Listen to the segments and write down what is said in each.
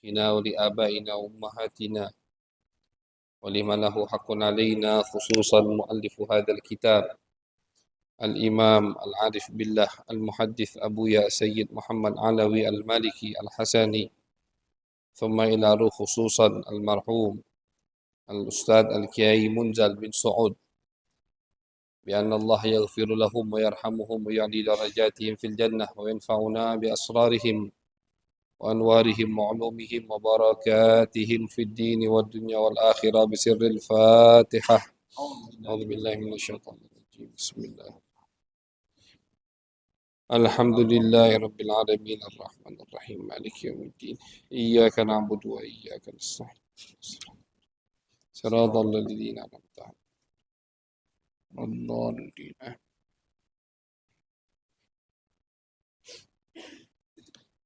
ولآبائنا وأمهاتنا ولمن له حق علينا، خصوصا مؤلف هذا الكتاب الإمام العارف بالله المحدث أبويا سيد محمد علوي المالكي الحسني، ثم إلى روح خصوصا المرحوم الأستاذ الكيai منزل بن سعود، بأن الله يغفر لهم ويرحمهم ويعلي درجاتهم في الجنة وينفعنا بأسرارهم وأنوارهم وعلومهم وبركاتهم في الدين والدنيا والآخرة بسر الفاتحة. أعوذ بالله من الشيطان الرجيم. بسم الله. الحمد لله رب العالمين الرحمن الرحيم مالك يوم الدين، إياك نعبد وإياك نستعين صراط الذين أنعمت عليهم الضالين.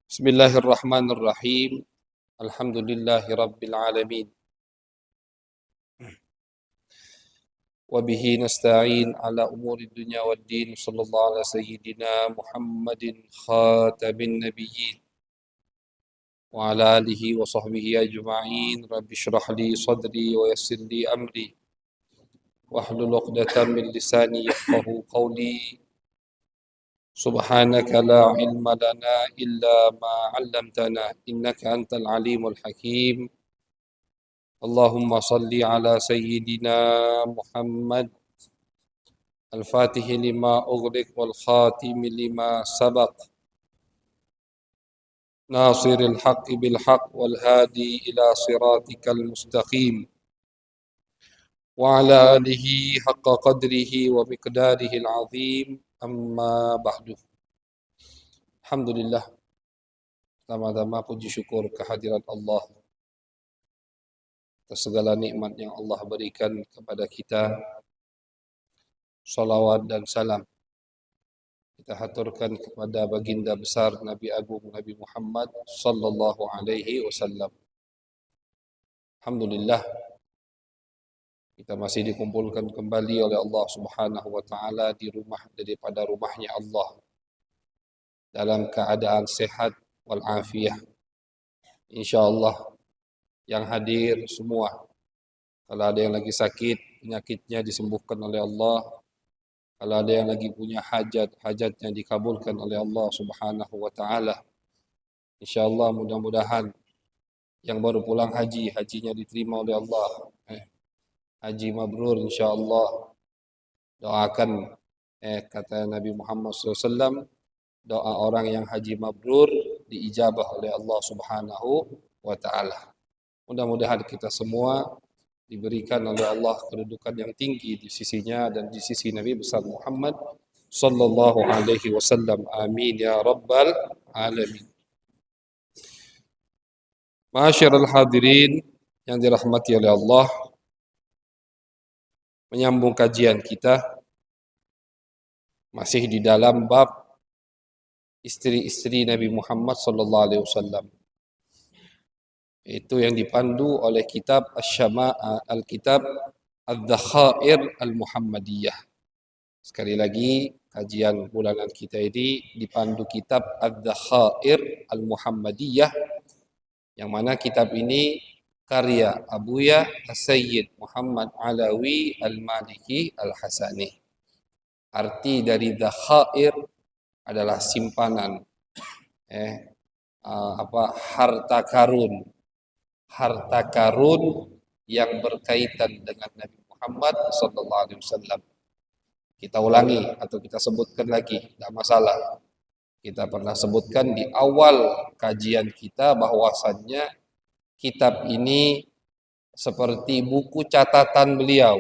بسم الله الرحمن الرحيم. الحمد لله رب العالمين، وبه نستعين على أمور الدنيا والدين. صلى الله على سيدنا محمد خاتم النبيين وعلى آله وصحبه أجمعين. رب اشرح لي صدري ويسر لي أمري واحلل عقدة من لساني يفقه قولي. سبحانك لا علم لنا إلا ما علمتنا إنك أنت العليم الحكيم. اللهم صل على سيدنا محمد الفاتح لما أغلق والخاتم لما سبق، ناصر الحق بالحق والهادي إلى صراطك المستقيم، وعلى آله حق قدره ومقداره العظيم. Amma ba'du. Alhamdulillah, pertama-tama puji syukur kehadirat Allah atas segala nikmat yang Allah berikan kepada kita. Salawat dan salam kita haturkan kepada baginda besar Nabi Agung Nabi Muhammad sallallahu alaihi wasallam. Alhamdulillah, kita masih dikumpulkan kembali oleh Allah Subhanahu wa taala di rumah daripada rumahnya Allah dalam keadaan sehat wal afiyah. Insyaallah yang hadir semua, kalau ada yang lagi sakit, penyakitnya disembuhkan oleh Allah. Kalau ada yang lagi punya hajat, hajatnya dikabulkan oleh Allah Subhanahu wa taala. Insyaallah mudah-mudahan yang baru pulang haji, hajinya diterima oleh Allah. Haji mabrur insyaallah. Doakan kata Nabi Muhammad SAW, doa orang yang haji mabrur diijabah oleh Allah Subhanahu wa taala. Mudah-mudahan kita semua diberikan oleh Allah kedudukan yang tinggi di sisinya dan di sisi Nabi besar Muhammad sallallahu alaihi wasallam. Amin ya rabbal alamin. Ma'asyiral hadirin yang dirahmati oleh Allah, menyambung kajian kita masih di dalam bab istri-istri Nabi Muhammad sallallahu alaihi wasallam. Itu yang dipandu oleh kitab Al-Kitab Al-Dhakhair Al-Muhammadiyah. Sekali lagi, kajian bulanan kita ini dipandu kitab Al-Dhakhair Al-Muhammadiyah, yang mana kitab ini karya Abuya Sayyid Muhammad Alawi Al-Maliki Al-Hasani. Arti dari dhakhair adalah simpanan, harta karun. Harta karun yang berkaitan dengan Nabi Muhammad sallallahu alaihi wasallam. Kita ulangi atau kita sebutkan lagi, tidak masalah. Kita pernah sebutkan di awal kajian kita bahwasannya kitab ini seperti buku catatan beliau.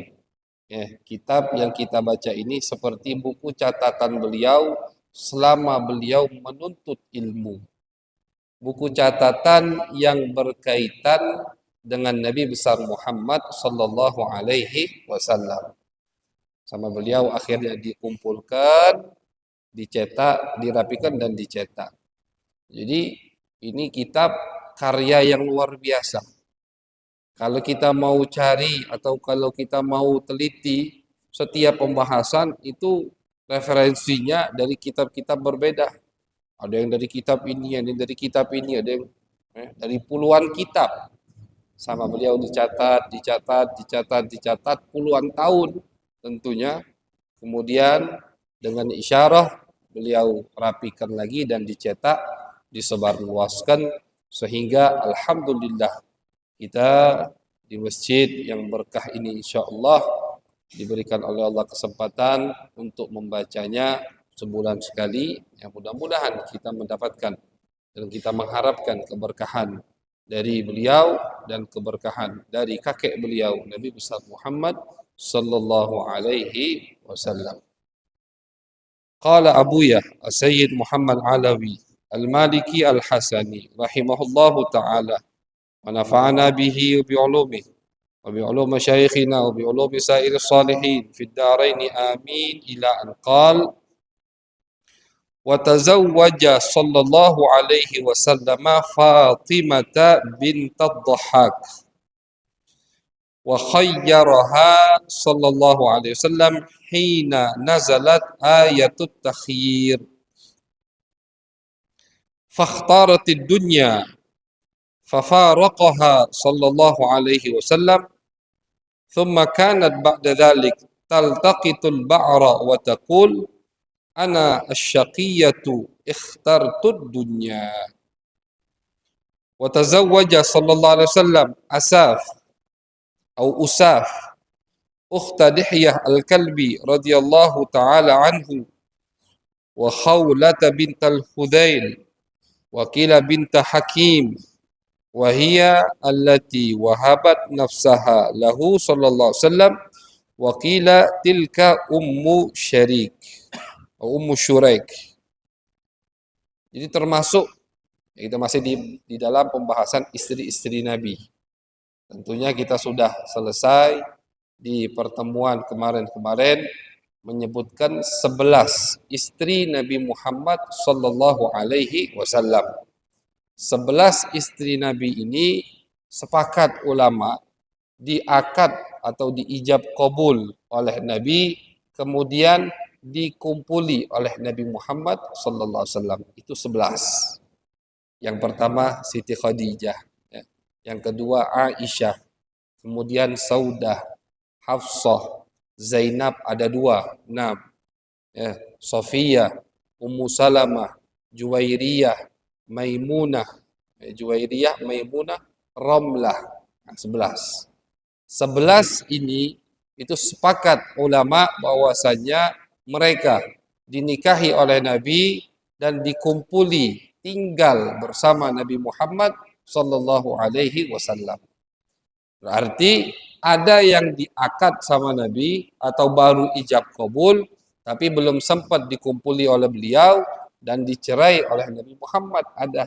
Kitab yang kita baca ini seperti buku catatan beliau selama beliau menuntut ilmu. Buku catatan yang berkaitan dengan Nabi besar Muhammad sallallahu alaihi wasallam. Sama beliau akhirnya dikumpulkan, dicetak, dirapikan dan dicetak. Jadi ini kitab karya yang luar biasa. Kalau kita mau cari atau kalau kita mau teliti setiap pembahasan itu referensinya dari kitab-kitab berbeda. Ada yang dari kitab ini, ada yang dari kitab ini, ada yang dari puluhan kitab. Sama beliau dicatat puluhan tahun tentunya. Kemudian dengan isyarah beliau rapikan lagi dan dicetak, disebarluaskan sehingga alhamdulillah kita di masjid yang berkah ini insyaallah diberikan oleh Allah kesempatan untuk membacanya sebulan sekali. Yang mudah-mudahan kita mendapatkan dan kita mengharapkan keberkahan dari beliau dan keberkahan dari kakek beliau Nabi besar Muhammad sallallahu alaihi wasallam. Qala Abuya Sayyid Muhammad Alawi Al-Maliki Al-Hasani rahimahullahu taala wa nafa'ana bihi wa bi'ulumihi wa bi'ulum masyayikhina wa bi'ulum sa'ir salihin fid darain amin ila an qala وتزوج صلى الله عليه وسلم فاطمة بنت الضحاك وخيرها صلى الله عليه وسلم حين نزلت آية التخيير فاختارت الدنيا ففارقها صلى الله عليه وسلم ثم كانت بعد ذلك تلتقط البعر وتقول أنا الشقية اخترت الدنيا. وتزوج صلى الله عليه وسلم أساف أو أساف أخت دحية الكلبي رضي الله تعالى عنه وخولة بنت الخذيل وقيل بنت حكيم وهي التي وهبت نفسها له صلى الله عليه وسلم وقيل تلك أم شريك Ummu Syuraik. Jadi termasuk kita masih di dalam pembahasan istri-istri Nabi. Tentunya kita sudah selesai di pertemuan kemarin-kemarin menyebutkan 11 istri Nabi Muhammad sallallahu alaihi wasallam. 11 istri Nabi ini sepakat ulama diakad atau diijab kabul oleh Nabi, kemudian dikumpuli oleh Nabi Muhammad sallallahu alaihi wasallam. Itu 11. Yang pertama Siti Khadijah, ya. Yang kedua Aisyah, kemudian Saudah, Hafsah, Zainab ada 2, 6. Ya, Sofiyah, Ummu Salamah, Juwairiyah, Maimunah, Juwairiyah, Maimunah, Ramlah. 11. 11 ini itu sepakat ulama bahwasanya mereka dinikahi oleh Nabi dan dikumpuli tinggal bersama Nabi Muhammad sallallahu alaihi wasallam. Berarti ada yang diakad sama Nabi atau baru ijab kabul tapi belum sempat dikumpuli oleh beliau dan dicerai oleh Nabi Muhammad, ada.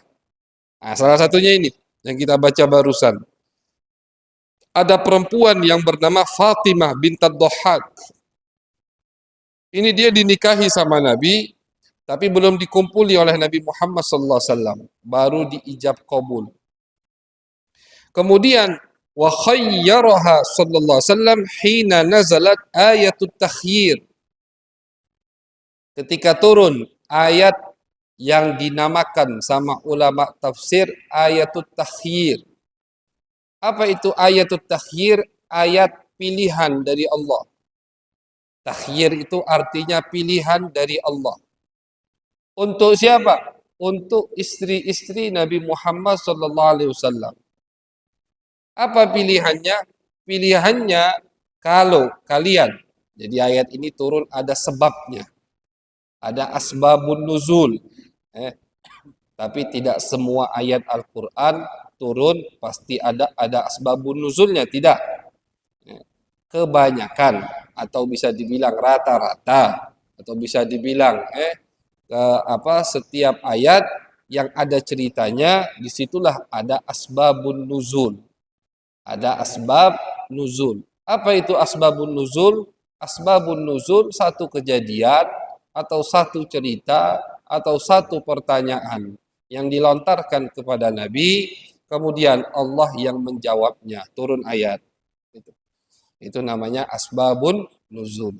Nah, salah satunya ini yang kita baca barusan. Ada perempuan yang bernama Fatimah bint Ad-Dhahhak. Ini dia dinikahi sama Nabi, tapi belum dikumpuli oleh Nabi Muhammad SAW, baru diijab kabul. Kemudian wa khayyaraha sallallahu alaihi wasallam hina nazalat ayatut takhyir. Ketika turun ayat yang dinamakan sama ulama tafsir ayatut takhyir. Apa itu ayatut takhyir? Ayat pilihan dari Allah. Takhyir itu artinya pilihan dari Allah. Untuk siapa? Untuk istri-istri Nabi Muhammad SAW. Apa pilihannya? Pilihannya kalau kalian, jadi ayat ini turun ada sebabnya. Ada asbabun nuzul. Tapi tidak semua ayat Al-Quran turun pasti ada asbabun nuzulnya, tidak. Kebanyakan atau bisa dibilang rata-rata atau bisa dibilang setiap ayat yang ada ceritanya disitulah ada asbabun nuzul, ada asbab nuzul. Apa itu asbabun nuzul? Asbabun nuzul satu kejadian atau satu cerita atau satu pertanyaan yang dilontarkan kepada Nabi, kemudian Allah yang menjawabnya, turun ayat. Itu namanya asbabun nuzul.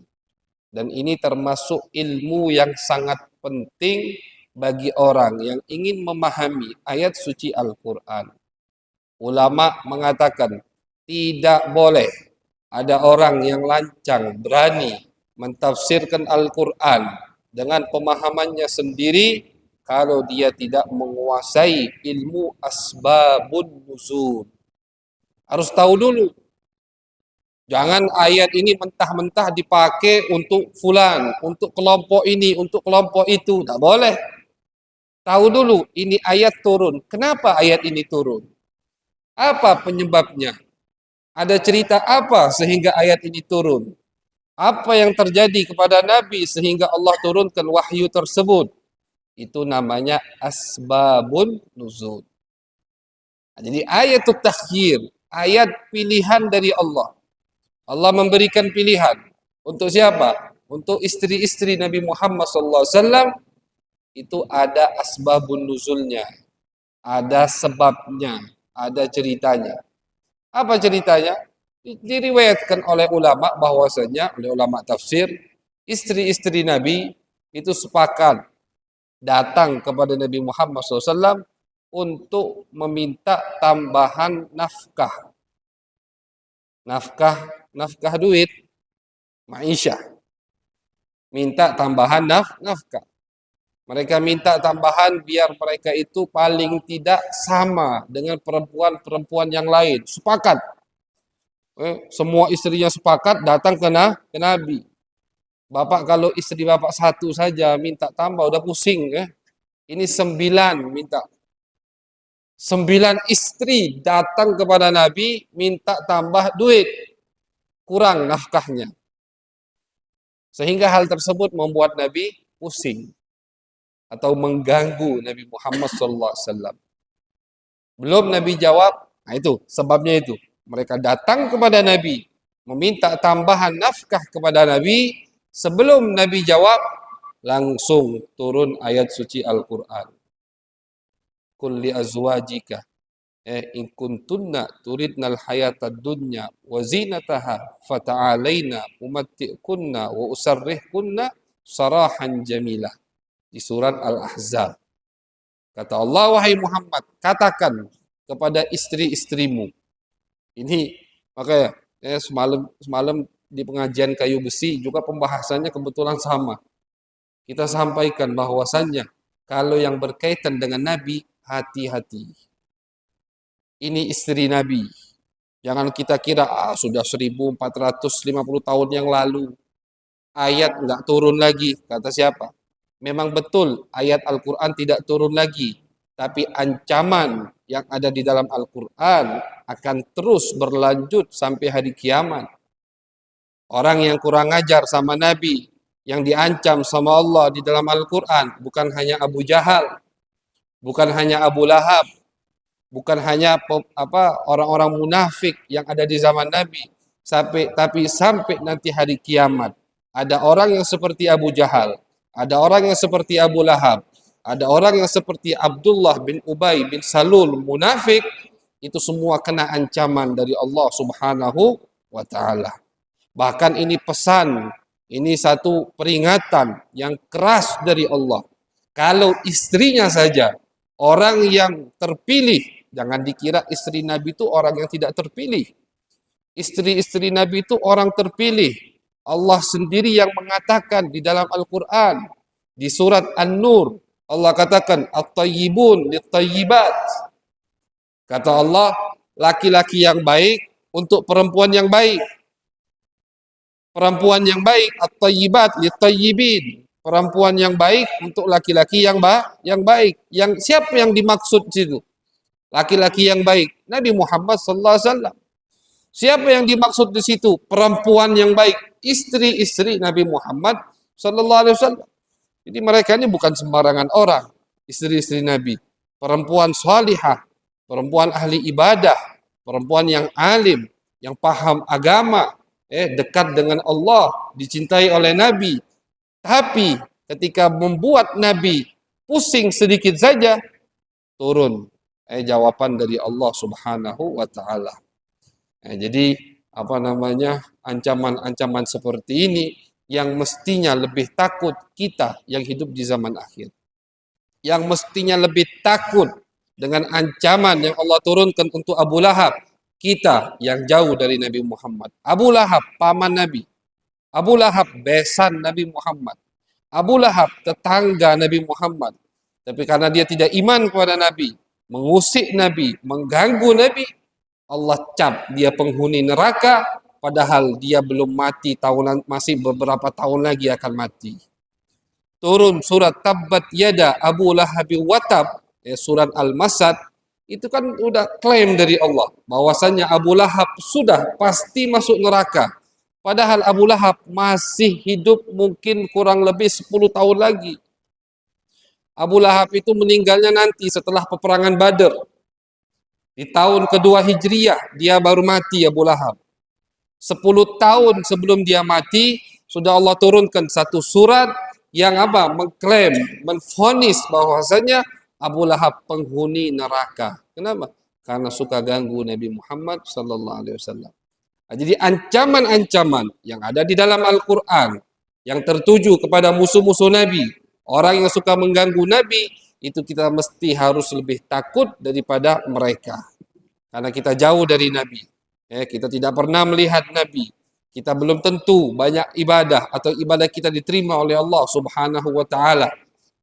Dan ini termasuk ilmu yang sangat penting bagi orang yang ingin memahami ayat suci Al-Quran. Ulama mengatakan tidak boleh ada orang yang lancang berani mentafsirkan Al-Quran dengan pemahamannya sendiri kalau dia tidak menguasai ilmu asbabun nuzul. Harus tahu dulu. Jangan ayat ini mentah-mentah dipakai untuk fulan, untuk kelompok ini, untuk kelompok itu. Tak boleh. Tahu dulu, ini ayat turun. Kenapa ayat ini turun? Apa penyebabnya? Ada cerita apa sehingga ayat ini turun? Apa yang terjadi kepada Nabi sehingga Allah turunkan wahyu tersebut? Itu namanya asbabun nuzul. Jadi ayatul takhyir, ayat pilihan dari Allah. Allah memberikan pilihan untuk siapa? Untuk istri-istri Nabi Muhammad SAW itu ada asbabun nuzulnya, ada sebabnya, ada ceritanya. Apa ceritanya? Diriwayatkan oleh ulama bahwasanya oleh ulama tafsir istri-istri Nabi itu sepakat datang kepada Nabi Muhammad SAW untuk meminta tambahan nafkah. Nafkah duit, ma'isyah. Minta tambahan nafkah. Mereka minta tambahan biar mereka itu paling tidak sama dengan perempuan-perempuan yang lain. Sepakat. Semua istrinya sepakat datang ke Nabi. Bapak kalau istri bapak satu saja minta tambah udah pusing. Ini 9 minta. 9 istri datang kepada Nabi minta tambah duit. Kurang nafkahnya. Sehingga hal tersebut membuat Nabi pusing. Atau mengganggu Nabi Muhammad SAW. Belum Nabi jawab, nah itu sebabnya itu. Mereka datang kepada Nabi, meminta tambahan nafkah kepada Nabi, sebelum Nabi jawab, langsung turun ayat suci Al-Quran. Qul li azwajika in kuntunna turidnal hayatad dunya wa zinataha fata'alaina umatti'kunna wa usarrihkunna sarahan jamilah. Di surat Al-Ahzab. Kata Allah, wahai Muhammad, katakan kepada istri-istrimu. Ini makanya semalam di pengajian kayu besi juga pembahasannya kebetulan sama. Kita sampaikan bahwasannya kalau yang berkaitan dengan Nabi, hati-hati. Ini istri Nabi. Jangan kita kira sudah 1450 tahun yang lalu. Ayat enggak turun lagi. Kata siapa? Memang betul ayat Al-Quran tidak turun lagi. Tapi ancaman yang ada di dalam Al-Quran akan terus berlanjut sampai hari kiamat. Orang yang kurang ajar sama Nabi, yang diancam sama Allah di dalam Al-Quran, bukan hanya Abu Jahal, bukan hanya Abu Lahab, bukan hanya orang-orang munafik yang ada di zaman Nabi, tapi sampai nanti hari kiamat. Ada orang yang seperti Abu Jahal, ada orang yang seperti Abu Lahab, ada orang yang seperti Abdullah bin Ubay bin Salul munafik, itu semua kena ancaman dari Allah Subhanahu wa taala. Bahkan ini pesan, ini satu peringatan yang keras dari Allah. Kalau istrinya saja orang yang terpilih, jangan dikira istri Nabi itu orang yang tidak terpilih. Istri-istri Nabi itu orang terpilih. Allah sendiri yang mengatakan di dalam Al-Quran, di surat An-Nur, Allah katakan, At-tayyibun lit-tayyibat. Kata Allah, laki-laki yang baik untuk perempuan yang baik. Perempuan yang baik, at-tayyibat lit-tayyibin. Perempuan yang baik untuk laki-laki yang baik. Yang siapa yang dimaksud situ? Laki-laki yang baik, Nabi Muhammad sallallahu alaihi wasallam. Siapa yang dimaksud di situ? Perempuan yang baik, istri-istri Nabi Muhammad sallallahu alaihi wasallam. Jadi mereka ini bukan sembarangan orang, istri-istri Nabi. Perempuan salihah, perempuan ahli ibadah, perempuan yang alim, yang paham agama, dekat dengan Allah, dicintai oleh Nabi. Tapi ketika membuat Nabi pusing sedikit saja, turun jawaban dari Allah Subhanahu wa taala. Jadi ancaman-ancaman seperti ini yang mestinya lebih takut kita yang hidup di zaman akhir. yang mestinya lebih takut dengan ancaman yang Allah turunkan untuk Abu Lahab, kita yang jauh dari Nabi Muhammad. Abu Lahab paman Nabi, Abu Lahab besan Nabi Muhammad, Abu Lahab tetangga Nabi Muhammad. Tapi karena dia tidak iman kepada Nabi, mengusik Nabi, mengganggu Nabi, Allah cap dia penghuni neraka, padahal dia belum mati, masih beberapa tahun lagi akan mati. Turun surat Tabbat Yada Abu Lahab Watab, surat Al-Masad, itu kan udah klaim dari Allah bahwasanya Abu Lahab sudah pasti masuk neraka. Padahal Abu Lahab masih hidup mungkin kurang lebih 10 tahun lagi. Abu Lahab itu meninggalnya nanti setelah peperangan Badar. Di tahun kedua Hijriyah dia baru mati Abu Lahab. 10 tahun sebelum dia mati sudah Allah turunkan satu surat yang apa? Mengklaim, menvonis bahwasanya Abu Lahab penghuni neraka. Kenapa? Karena suka ganggu Nabi Muhammad sallallahu alaihi wasallam. Jadi ancaman-ancaman yang ada di dalam Al-Qur'an yang tertuju kepada musuh-musuh Nabi, orang yang suka mengganggu Nabi, itu kita mesti harus lebih takut daripada mereka. Karena kita jauh dari Nabi. Kita tidak pernah melihat Nabi. Kita belum tentu banyak ibadah atau ibadah kita diterima oleh Allah Subhanahu wa taala.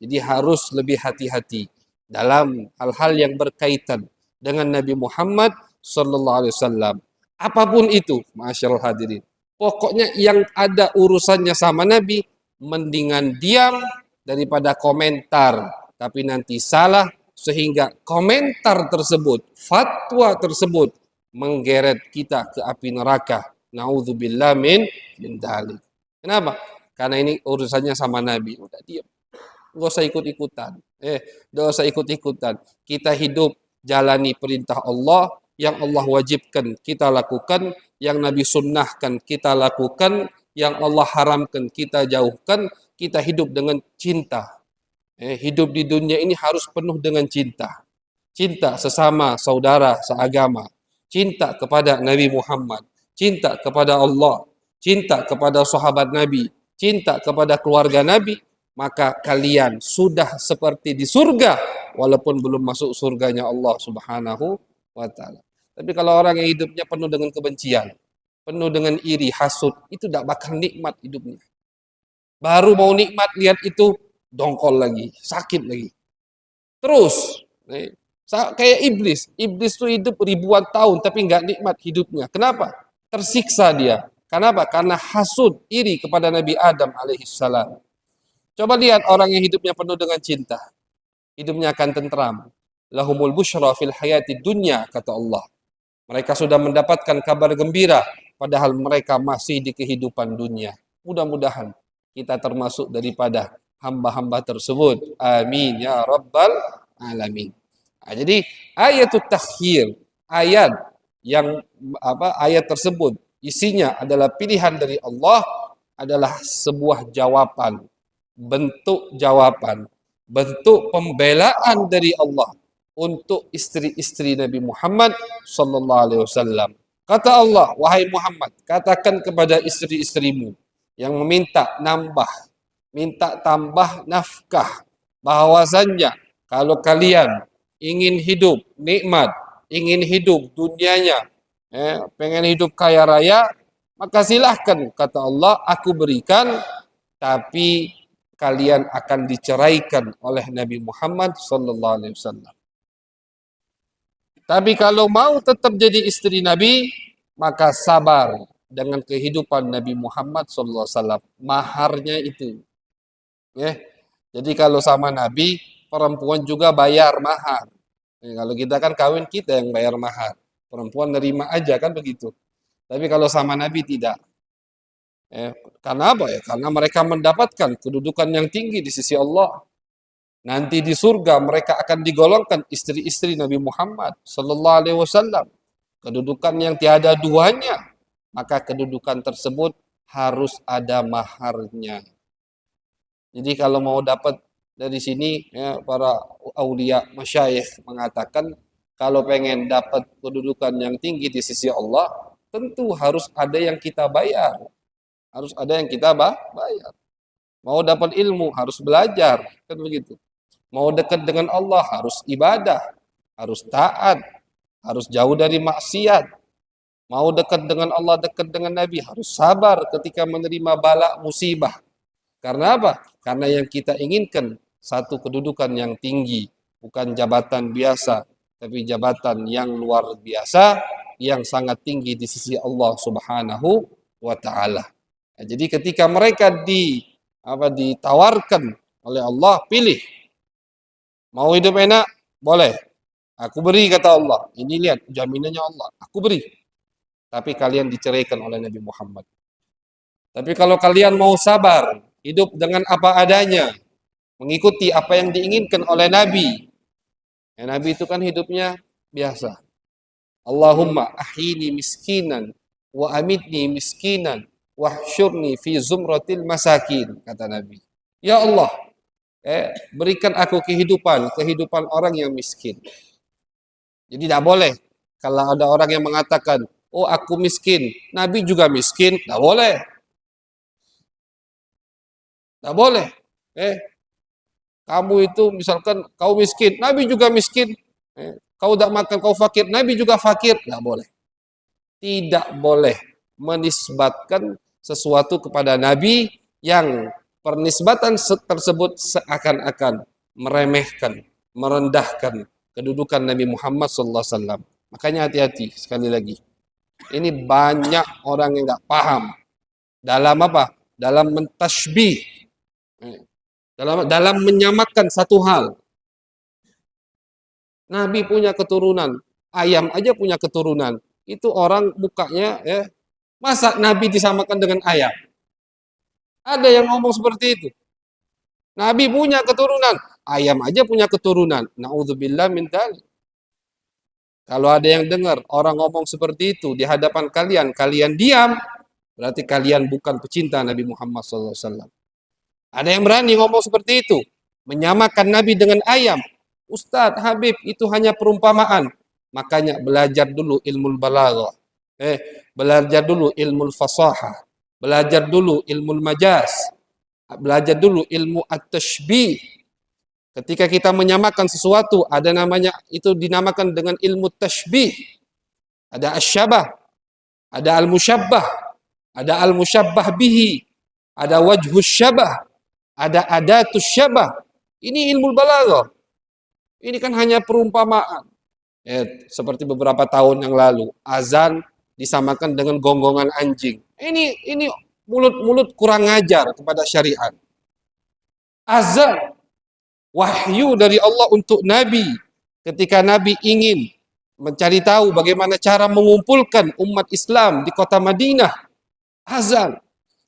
Jadi harus lebih hati-hati dalam hal-hal yang berkaitan dengan Nabi Muhammad sallallahu alaihi wasallam. Apapun itu, masyaallah hadirin. Pokoknya yang ada urusannya sama Nabi, mendingan diam daripada komentar, tapi nanti salah sehingga komentar tersebut, fatwa tersebut menggeret kita ke api neraka. Nauzubillah min dzalik. Kenapa? Karena ini urusannya sama Nabi. Udah diam. Enggak usah ikut-ikutan. Enggak usah ikut-ikutan. Kita hidup jalani perintah Allah, yang Allah wajibkan kita lakukan, yang Nabi sunnahkan kita lakukan, yang Allah haramkan kita jauhkan. Kita hidup dengan cinta. Hidup di dunia ini harus penuh dengan cinta. Cinta sesama saudara seagama. Cinta kepada Nabi Muhammad, cinta kepada Allah, cinta kepada sahabat Nabi, cinta kepada keluarga Nabi, maka kalian sudah seperti di surga walaupun belum masuk surganya Allah Subhanahu wa taala. Tapi kalau orang yang hidupnya penuh dengan kebencian, penuh dengan iri, hasud, itu tidak bakal nikmat hidupnya. Baru mau nikmat lihat itu dongkol lagi, sakit lagi. Terus kayak iblis. Iblis itu hidup ribuan tahun tapi nggak nikmat hidupnya. Kenapa? Tersiksa dia. Kenapa? Karena hasud, iri kepada Nabi Adam alaihissalam. Coba lihat orang yang hidupnya penuh dengan cinta. Hidupnya akan tentram. Lahumul busyra fil hayati dunya, kata Allah. Mereka sudah mendapatkan kabar gembira padahal mereka masih di kehidupan dunia. Mudah-mudahan kita termasuk daripada hamba-hamba tersebut. Amin ya rabbal alamin. Nah, jadi ayatut takhir, ayat yang ayat tersebut isinya adalah pilihan dari Allah, adalah sebuah jawaban, bentuk jawaban, bentuk pembelaan dari Allah untuk istri-istri Nabi Muhammad sallallahu alaihi wasallam. Kata Allah, wahai Muhammad, katakan kepada istri-istrimu yang meminta minta tambah nafkah, bahwasannya kalau kalian ingin hidup nikmat, ingin hidup dunianya, pengen hidup kaya raya, maka silahkan, kata Allah, aku berikan, tapi kalian akan diceraikan oleh Nabi Muhammad sallallahu alaihi wasallam. Tapi kalau mau tetap jadi istri Nabi, maka sabar dengan kehidupan Nabi Muhammad sallallahu alaihi wasallam. Maharnya itu. Jadi kalau sama Nabi, perempuan juga bayar mahar. Kalau kita kan kawin, kita yang bayar mahar. Perempuan nerima aja kan begitu. Tapi kalau sama Nabi tidak. Karena apa ya? Karena mereka mendapatkan kedudukan yang tinggi di sisi Allah. Nanti di surga mereka akan digolongkan istri-istri Nabi Muhammad sallallahu alaihi wasallam. Kedudukan yang tiada duanya. Maka kedudukan tersebut harus ada maharnya. Jadi kalau mau dapat dari sini, para aulia masyayikh mengatakan kalau pengen dapat kedudukan yang tinggi di sisi Allah, tentu harus ada yang kita bayar. Harus ada yang kita bayar. Mau dapat ilmu harus belajar, kan begitu. Mau dekat dengan Allah harus ibadah, harus taat, harus jauh dari maksiat. Mau dekat dengan Allah, dekat dengan Nabi, harus sabar ketika menerima bala musibah. Karena apa? Karena yang kita inginkan satu kedudukan yang tinggi, bukan jabatan biasa, tapi jabatan yang luar biasa, yang sangat tinggi di sisi Allah Subhanahu wa taala. Nah, jadi ketika mereka ditawarkan oleh Allah, pilih. Mau hidup enak? Boleh. Aku beri, kata Allah. Ini lihat jaminannya Allah. Aku beri. Tapi kalian diceraikan oleh Nabi Muhammad. Tapi kalau kalian mau sabar, hidup dengan apa adanya, mengikuti apa yang diinginkan oleh Nabi. Ya, Nabi itu kan hidupnya biasa. Allahumma ahyini miskinan wa amitni miskinan wahsyurni fi zumratil masakin, kata Nabi. Ya Allah, berikan aku kehidupan orang yang miskin. Jadi tidak boleh kalau ada orang yang mengatakan, oh aku miskin, Nabi juga miskin, tidak boleh. Tidak boleh. Kamu itu misalkan kau miskin, Nabi juga miskin. Kau tidak makan, kau fakir, Nabi juga fakir. Tidak boleh. Tidak boleh menisbatkan sesuatu kepada Nabi yang pernisbatan tersebut seakan-akan meremehkan, merendahkan kedudukan Nabi Muhammad SAW. Makanya hati-hati sekali lagi. Ini banyak orang yang tidak paham dalam apa? Dalam mentasbih, dalam menyamakan satu hal. Nabi punya keturunan, ayam aja punya keturunan. Itu orang mukanya, masa Nabi disamakan dengan ayam? Ada yang ngomong seperti itu. Nabi punya keturunan, ayam aja punya keturunan. Na'udzubillah min dzalik. Kalau ada yang dengar orang ngomong seperti itu di hadapan kalian, kalian diam, berarti kalian bukan pecinta Nabi Muhammad SAW. Ada yang berani ngomong seperti itu, menyamakan Nabi dengan ayam. Ustadz, Habib, itu hanya perumpamaan. Makanya belajar dulu ilmu balaghah. Belajar dulu ilmu fasahah. Belajar dulu ilmu majaz. Belajar dulu ilmu at-tashbih. Ketika kita menyamakan sesuatu, ada namanya, itu dinamakan dengan ilmu tashbih. Ada asyabah, ada al-musyabbah, ada al-musyabbah bihi, ada wajhus syabah, ada adatus syabah. Ini ilmu balaghah. Ini kan hanya perumpamaan. Seperti beberapa tahun yang lalu, azan disamakan dengan gonggongan anjing. Ini mulut-mulut kurang ajar kepada syariat. Azan wahyu dari Allah untuk Nabi. Ketika Nabi ingin mencari tahu bagaimana cara mengumpulkan umat Islam di kota Madinah, azan.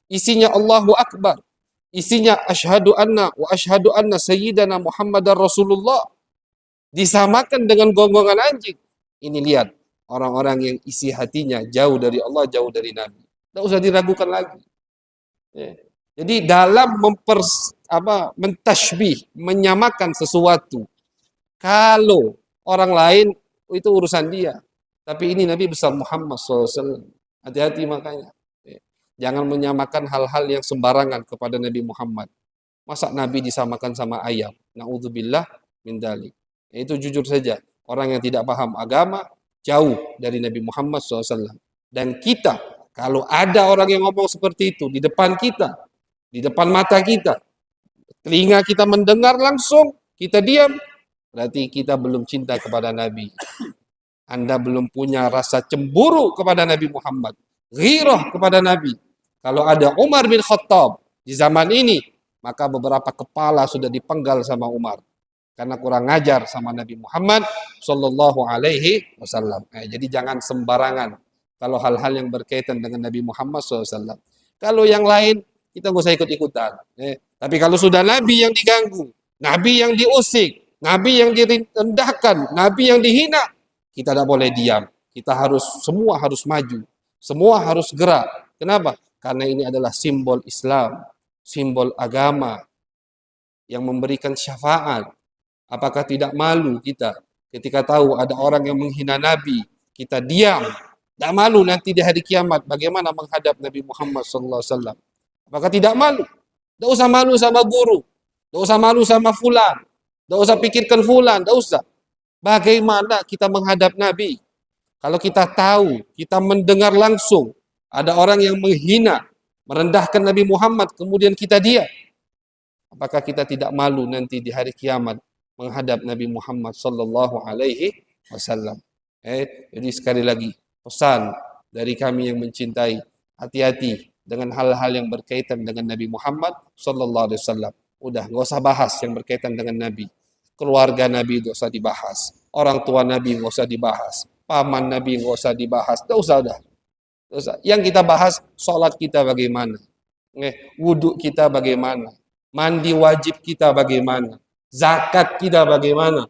Isinya Allahu Akbar. Isinya asyhadu anna wa asyhadu anna sayyidana Muhammadar Rasulullah. Disamakan dengan gonggongan anjing. Ini lihat, orang-orang yang isi hatinya jauh dari Allah, jauh dari Nabi. Tidak usah diragukan lagi. Jadi dalam mentashbih, menyamakan sesuatu, kalau orang lain itu urusan dia, tapi ini Nabi besar Muhammad SAW. Hati-hati makanya. Jangan menyamakan hal-hal yang sembarangan kepada Nabi Muhammad. Masa Nabi disamakan sama ayam? Na'udzubillah min dzalik. Itu jujur saja, orang yang tidak paham agama jauh dari Nabi Muhammad SAW. Dan kita, kalau ada orang yang ngomong seperti itu di depan kita, di depan mata kita, telinga kita mendengar langsung, kita diam, berarti kita belum cinta kepada Nabi. Anda belum punya rasa cemburu kepada Nabi Muhammad, ghirah kepada Nabi. Kalau ada Umar bin Khattab di zaman ini, maka beberapa kepala sudah dipenggal sama Umar karena kurang ngajar sama Nabi Muhammad Sallallahu Alaihi Wasallam. Jadi jangan sembarangan kalau hal-hal yang berkaitan dengan Nabi Muhammad SAW. Kalau yang lain kita nggak usah ikut-ikutan. Tapi kalau sudah Nabi yang diganggu, Nabi yang diusik, Nabi yang direndahkan, Nabi yang dihina, kita tidak boleh diam. Kita semua harus maju, semua harus gerak. Kenapa? Karena ini adalah simbol Islam, simbol agama yang memberikan syafaat. Apakah tidak malu kita ketika tahu ada orang yang menghina Nabi, kita diam? Tidak malu nanti di hari kiamat bagaimana menghadap Nabi Muhammad SAW? Apakah tidak malu? Tidak usah malu sama guru, tidak usah malu sama fulan. Tidak usah pikirkan fulan, tidak usah. Bagaimana kita menghadap Nabi? Kalau kita tahu, kita mendengar langsung, ada orang yang menghina, merendahkan Nabi Muhammad, kemudian kita diam. Apakah kita tidak malu nanti di hari kiamat menghadap Nabi Muhammad sallallahu alaihi wasallam? Jadi sekali lagi pesan dari kami yang mencintai, hati-hati dengan hal-hal yang berkaitan dengan Nabi Muhammad sallallahu alaihi wasallam. Udah, nggak usah bahas yang berkaitan dengan Nabi. Keluarga Nabi nggak usah dibahas, orang tua Nabi nggak usah dibahas, paman Nabi nggak usah dibahas, nggak usah udah. Nggak usah. Yang kita bahas sholat kita bagaimana, wudhu kita bagaimana, mandi wajib kita bagaimana, zakat kita bagaimana,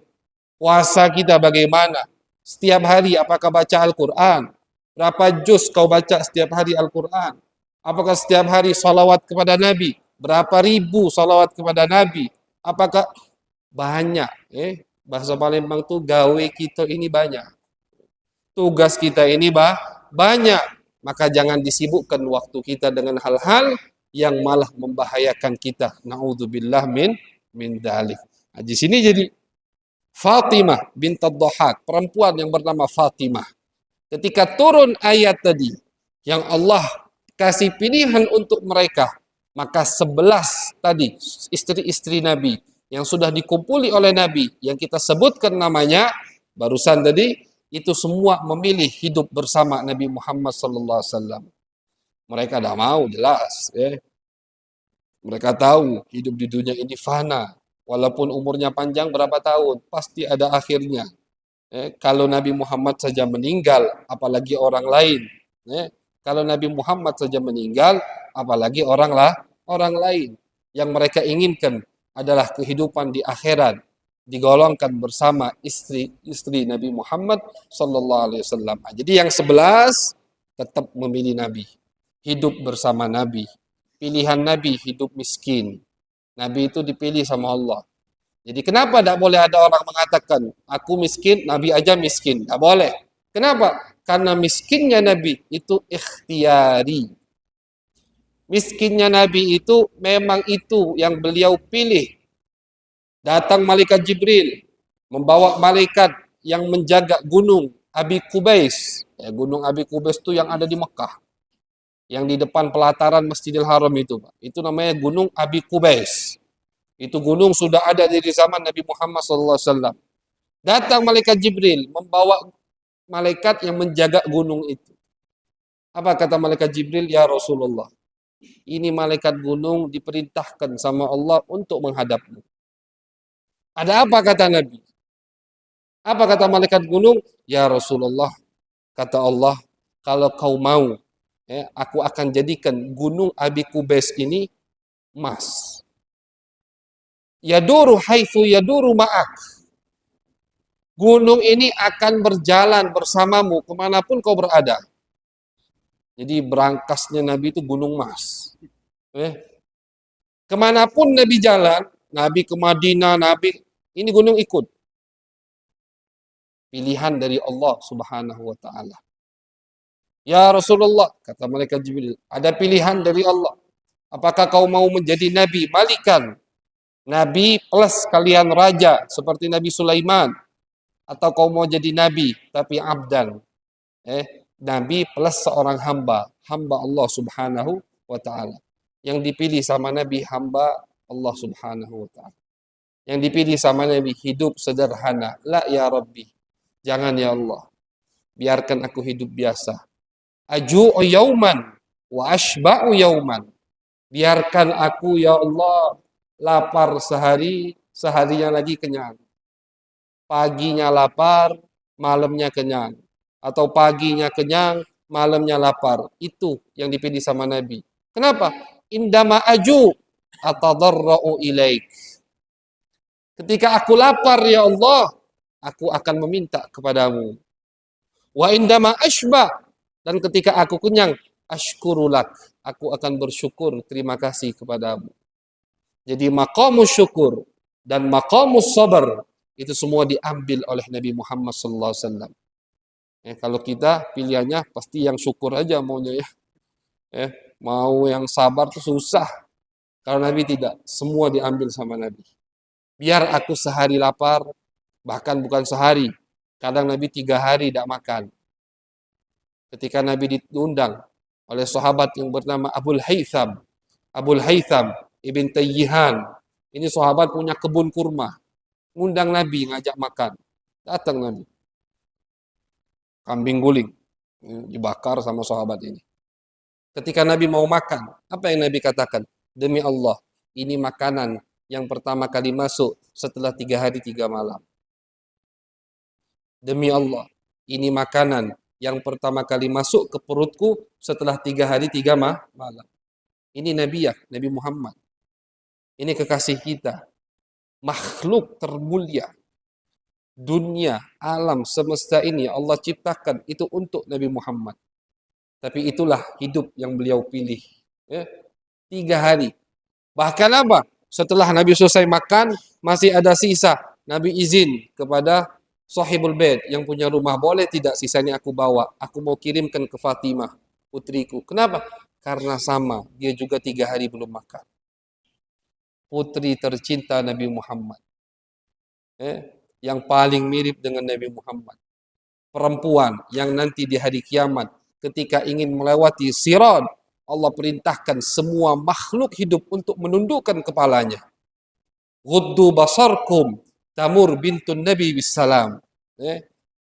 puasa kita bagaimana, setiap hari apakah baca Al-Quran, berapa juz kau baca setiap hari Al-Quran, apakah setiap hari salawat kepada Nabi, berapa ribu salawat kepada Nabi, apakah banyak, bahasa Palembang tuh gawe kita ini banyak, tugas kita ini banyak, maka jangan disibukkan waktu kita dengan hal-hal yang malah membahayakan kita. Naudzubillah min dzalik. Nah, di sini jadi Fatimah bint Ad-Dhahhak, perempuan yang bernama Fatimah. Ketika turun ayat tadi yang Allah kasih pilihan untuk mereka, maka 11 tadi istri-istri Nabi yang sudah dikumpuli oleh Nabi yang kita sebutkan namanya barusan tadi, itu semua memilih hidup bersama Nabi Muhammad sallallahu alaihi wasallam. Mereka dah mau jelas, Mereka tahu hidup di dunia ini fana. Walaupun umurnya panjang berapa tahun, pasti ada akhirnya. Kalau Nabi Muhammad saja meninggal, apalagi orang lain. Kalau Nabi Muhammad saja meninggal, apalagi orang lain. Yang mereka inginkan adalah kehidupan di akhirat, digolongkan bersama istri Nabi Muhammad sallallahu alaihi wasallam. Jadi yang 11 tetap memilih Nabi, hidup bersama Nabi. Pilihan Nabi hidup miskin. Nabi itu dipilih sama Allah. Jadi kenapa tidak boleh ada orang mengatakan aku miskin, Nabi aja miskin? Tidak boleh. Kenapa? Karena miskinnya Nabi itu ikhtiyari. Miskinnya Nabi itu memang itu yang beliau pilih. Datang malaikat Jibril membawa malaikat yang menjaga gunung Abi Qubais. Gunung Abi Qubais itu yang ada di Mekah. Yang di depan pelataran Masjidil Haram itu, Pak. Itu namanya Gunung Abi Qubais. Itu gunung sudah ada dari zaman Nabi Muhammad SAW. Datang malaikat Jibril membawa malaikat yang menjaga gunung itu. Apa kata malaikat Jibril? Ya Rasulullah, ini malaikat gunung diperintahkan sama Allah untuk menghadapmu. Ada apa kata Nabi? Apa kata malaikat gunung? Ya Rasulullah, kata Allah, kalau kau mau, aku akan jadikan gunung Abi Qubais ini emas. Yaduru haitsu yaduru ma'ak. Gunung ini akan berjalan bersamamu kemanapun kau berada. Jadi berangkasnya Nabi itu gunung emas. Kemanapun Nabi jalan, Nabi ke Madinah, Nabi ini gunung ikut. Pilihan dari Allah Subhanahu wa taala. Ya Rasulullah, kata malaikat Jibril, ada pilihan dari Allah. Apakah kau mau menjadi nabi malikan? Nabi plus kalian raja seperti Nabi Sulaiman, atau kau mau jadi nabi tapi abdan? Nabi plus seorang hamba Allah Subhanahu wa taala. Yang dipilih sama Nabi hamba Allah Subhanahu wa taala. Yang dipilih sama Nabi hidup sederhana. La ya Rabbi. Jangan ya Allah. Biarkan aku hidup biasa. Aju'u yauman wa ashba'u yauman. Biarkan aku ya Allah lapar sehari, seharinya lagi kenyang. Paginya lapar, malamnya kenyang. Atau paginya kenyang, malamnya lapar. Itu yang dipilih sama Nabi. Kenapa? Indama aju atadarra'u ilaik. Ketika aku lapar ya Allah, aku akan meminta kepadamu. Wa indama ashba, dan ketika aku kenyang, ashkurulak, aku akan bersyukur, terima kasih kepadamu. Jadi maqamus syukur dan maqamus sabar itu semua diambil oleh Nabi Muhammad SAW. Kalau kita pilihannya pasti yang syukur aja maunya ya. Mau yang sabar tuh susah. Kalau Nabi tidak, semua diambil sama Nabi. Biar aku sehari lapar, bahkan bukan sehari. Kadang Nabi 3 hari tidak makan. Ketika Nabi diundang oleh sahabat yang bernama Abul Haytham Ibn Tayyihan. Ini sahabat punya kebun kurma. Ngundang Nabi, ngajak makan. Datang Nabi. Kambing guling. Dibakar sama sahabat ini. Ketika Nabi mau makan, apa yang Nabi katakan? Demi Allah, ini makanan yang pertama kali masuk setelah 3 hari 3 malam. Demi Allah, ini makanan yang pertama kali masuk ke perutku setelah 3 hari 3 malam. Ini Nabi Nabi Muhammad. Ini kekasih kita. Makhluk termulia. Dunia, alam, semesta ini Allah ciptakan itu untuk Nabi Muhammad. Tapi itulah hidup yang beliau pilih. 3 hari. Bahkan apa? Setelah Nabi selesai makan, masih ada sisa. Nabi izin kepada sahibul bait yang punya rumah, boleh tidak sisanya aku bawa? Aku mau kirimkan ke Fatimah, putriku. Kenapa? Karena sama, dia juga 3 hari belum makan. Putri tercinta Nabi Muhammad. Yang paling mirip dengan Nabi Muhammad. Perempuan yang nanti di hari kiamat ketika ingin melewati sirat, Allah perintahkan semua makhluk hidup untuk menundukkan kepalanya. Ghuddu basarkum Tamur bintun Nabi bisalam.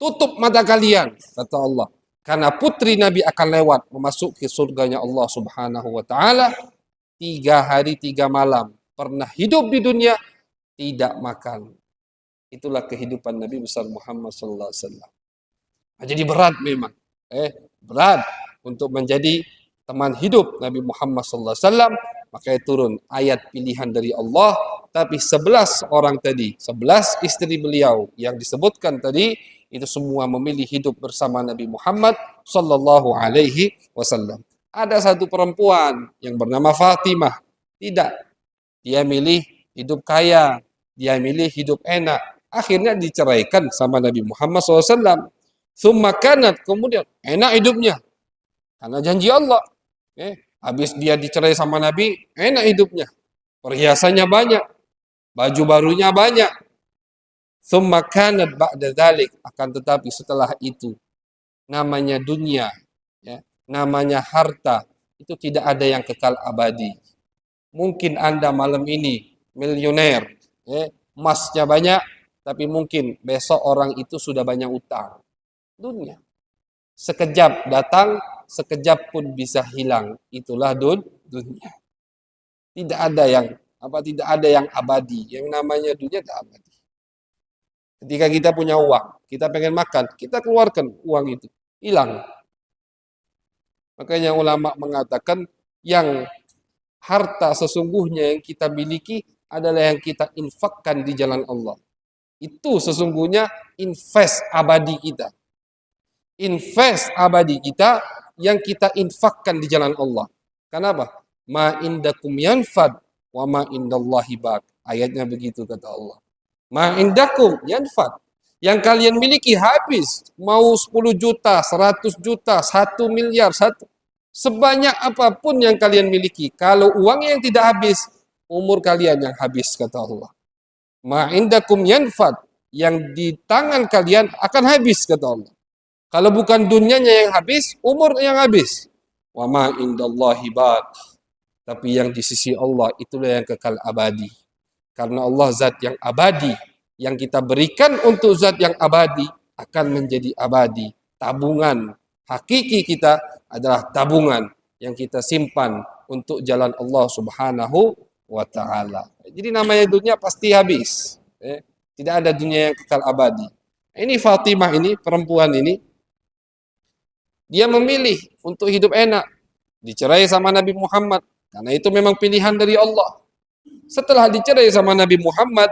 Tutup mata kalian, kata Allah. Karena putri Nabi akan lewat memasuki surganya Allah Subhanahu wa taala. 3 hari 3 malam pernah hidup di dunia tidak makan. Itulah kehidupan Nabi besar Muhammad sallallahu alaihi wasallam. Jadi berat memang. Berat untuk menjadi teman hidup Nabi Muhammad sallallahu alaihi wasallam. Makanya turun ayat pilihan dari Allah. Tapi 11 orang tadi, 11 istri beliau yang disebutkan tadi, itu semua memilih hidup bersama Nabi Muhammad sallallahu alaihi wasallam. Ada satu perempuan yang bernama Fatimah. Tidak. Dia milih hidup kaya. Dia milih hidup enak. Akhirnya diceraikan sama Nabi Muhammad SAW. Thumma kanat, kemudian enak hidupnya. Karena janji Allah. Habis dia dicerai sama Nabi, enak hidupnya. Perhiasannya banyak. Baju barunya banyak. Thumma kanat ba'da dhalik. Akan tetapi setelah itu, namanya dunia, namanya harta, itu tidak ada yang kekal abadi. Mungkin Anda malam ini miliuner, emasnya banyak, tapi mungkin besok orang itu sudah banyak utang. Dunia. Sekejap datang, sekejap pun bisa hilang. Itulah dunia. Tidak ada yang abadi. Yang namanya dunia tidak abadi. Ketika kita punya uang, kita pengen makan, kita keluarkan uang itu, hilang. Makanya ulama mengatakan yang harta sesungguhnya yang kita miliki adalah yang kita infakkan di jalan Allah. Itu sesungguhnya invest abadi kita. Invest abadi kita yang kita infakkan di jalan Allah. Kenapa? Ma indakum yanfad wa ma indallahi baq. Ayatnya begitu kata Allah. Ma indakum yanfad. Yang kalian miliki habis. Mau 10 juta, 100 juta, 1 miliar, sebanyak apapun yang kalian miliki. Kalau uangnya yang tidak habis, umur kalian yang habis kata Allah. Ma indakum yanfad. Yang di tangan kalian akan habis kata Allah. Kalau bukan dunianya yang habis, umur yang habis. Wa ma indallahi baq. Tapi yang di sisi Allah itulah yang kekal abadi. Karena Allah zat yang abadi. Yang kita berikan untuk zat yang abadi akan menjadi abadi. Tabungan hakiki kita adalah tabungan yang kita simpan untuk jalan Allah Subhanahu wa taala. Jadi namanya dunia pasti habis. Tidak ada dunia yang kekal abadi. Ini Fatimah ini, perempuan ini, dia memilih untuk hidup enak. Dicerai sama Nabi Muhammad. Karena itu memang pilihan dari Allah. Setelah dicerai sama Nabi Muhammad,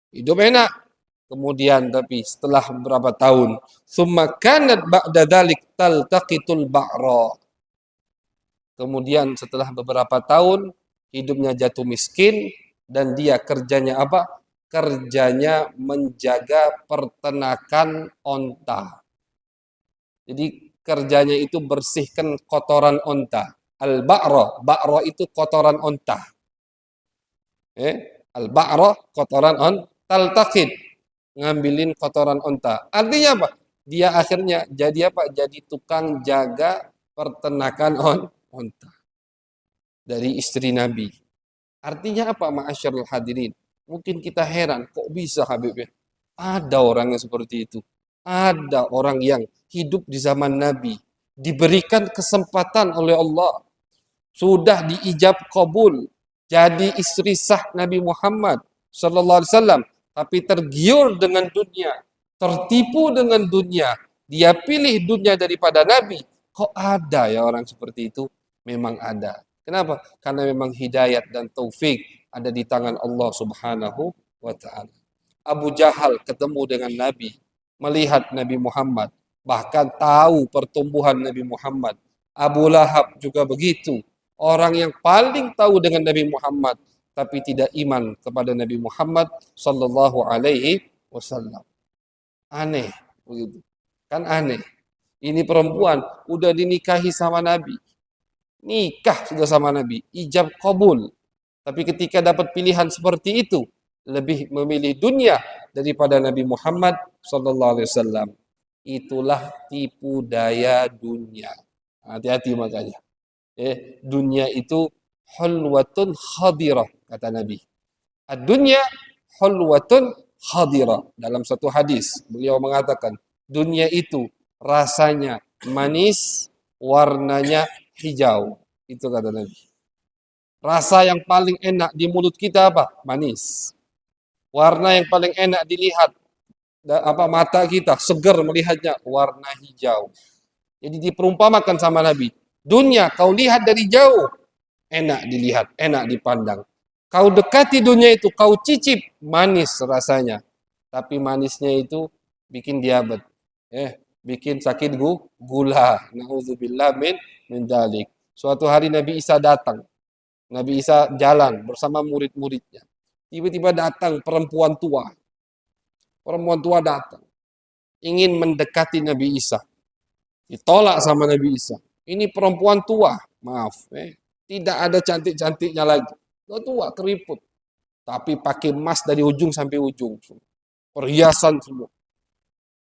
hidup enak. Kemudian tapi setelah beberapa tahun, summa kanat ba'da dzalik taltaqitul ba'ra. Kemudian setelah beberapa tahun, hidupnya jatuh miskin dan dia kerjanya apa? Kerjanya menjaga peternakan onta. Jadi kerjanya itu bersihkan kotoran onta. Al-ba'ra, ba'ra itu kotoran onta. Al-ba'rah, kotoran taltaqid, ngambilin kotoran onta. Artinya apa? Dia akhirnya jadi apa? Jadi tukang jaga peternakan onta dari istri Nabi. Artinya apa, ma'asyarul hadirin? Mungkin kita heran, kok bisa Habib ya? Ada orang yang seperti itu. Ada orang yang hidup di zaman Nabi, diberikan kesempatan oleh Allah, sudah diijab kabul, jadi istri sah Nabi Muhammad sallallahu alaihi wasallam, tapi tergiur dengan dunia, tertipu dengan dunia, dia pilih dunia daripada Nabi. Kok ada ya orang seperti itu? Memang ada. Kenapa? Karena memang hidayat dan taufik ada di tangan Allah Subhanahu wa taala. Abu Jahal ketemu dengan Nabi, melihat Nabi Muhammad, bahkan tahu pertumbuhan Nabi Muhammad. Abu Lahab juga begitu. Orang yang paling tahu dengan Nabi Muhammad, tapi tidak iman kepada Nabi Muhammad sallallahu alaihi wasallam. Aneh begitu. Kan aneh. Ini perempuan udah dinikahi sama Nabi. Nikah sudah sama Nabi, ijab kabul. Tapi ketika dapat pilihan seperti itu, lebih memilih dunia daripada Nabi Muhammad sallallahu alaihi wasallam. Itulah tipu daya dunia. Hati-hati makanya. Dunia itu hulwatun khadirah, kata Nabi. Ad-dunya hulwatun khadirah. Dalam satu hadis, beliau mengatakan, dunia itu rasanya manis, warnanya hijau. Itu kata Nabi. Rasa yang paling enak di mulut kita apa? Manis. Warna yang paling enak dilihat mata kita, segar melihatnya, warna hijau. Jadi diperumpamakan sama Nabi. Dunia kau lihat dari jauh, enak dilihat, enak dipandang. Kau dekati dunia itu, kau cicip, manis rasanya. Tapi manisnya itu bikin diabetes, bikin sakit gula. Nauzubillah min dzalik. Suatu hari Nabi Isa datang. Nabi Isa jalan bersama murid-muridnya. Tiba-tiba datang perempuan tua. Perempuan tua datang. Ingin mendekati Nabi Isa. Ditolak sama Nabi Isa. Ini perempuan tua, maaf, tidak ada cantik-cantiknya lagi. Tua, keriput. Tapi pakai emas dari ujung sampai ujung. Perhiasan semua.